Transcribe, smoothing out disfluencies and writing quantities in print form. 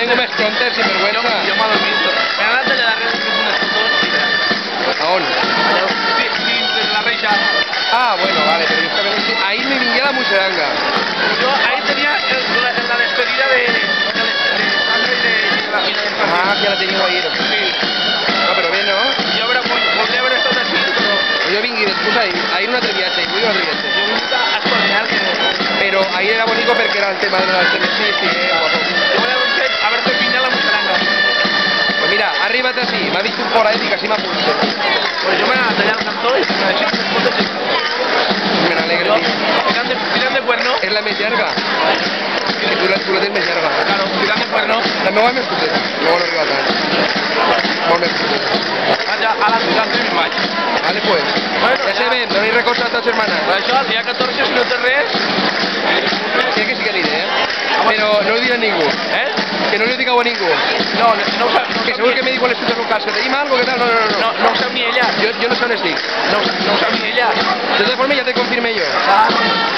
tengo més prontes, sinvergüenza. Jo m'ho he dormit. Me n'ha anat allà darrere que és un escutó. ¿A on? Dins de la reixa. Ah, bueno, vale, pero yo estaba en el... Ahí me vingué a la Museranga. Yo ahí tenía la despedida de Sandra y de la fina del partido. Ah, que la tenia ahir. Sí. No, però bé, no? Jo voldria haver estat així, però... Jo vingui després ahir un altre viatge, avui un altre viatge. Jo he vingut a escoltar que... Pero ahí era bonito porque era el tema de las televisiones, sí, guapo. Jo volia haver fet pinya a la Museranga. Pues mira, arriba't així, m'ha dit un fora ètic, així m'apunto. Pues jo m'he anat allà al cantó i m'ha deixat después de gent. Me n'alegre, tio. Tirant de cuerno. És la més llarga. Que tu la tens més llarga. Claro, tirant de cuerno. La meva és més curteta, no arriba tant. Molt més curteta. Vaig a la ciutat i me'n vaig. Vale, pues. Bueno, ja se ven, donéis recosa a todas hermanas. Per això, el dia 14, si no té res... Sí que sí que aniré, Pero no ho diré a ningú. Que no li digueu a ningú. No ho sap. Que segur que me diu a les escuchas locals, que te dime algo, que tal, no. No ho sap ni ella. Jo no sé on estic. No ho sap ni ella. De totes formes ja te confirmé jo. Ah.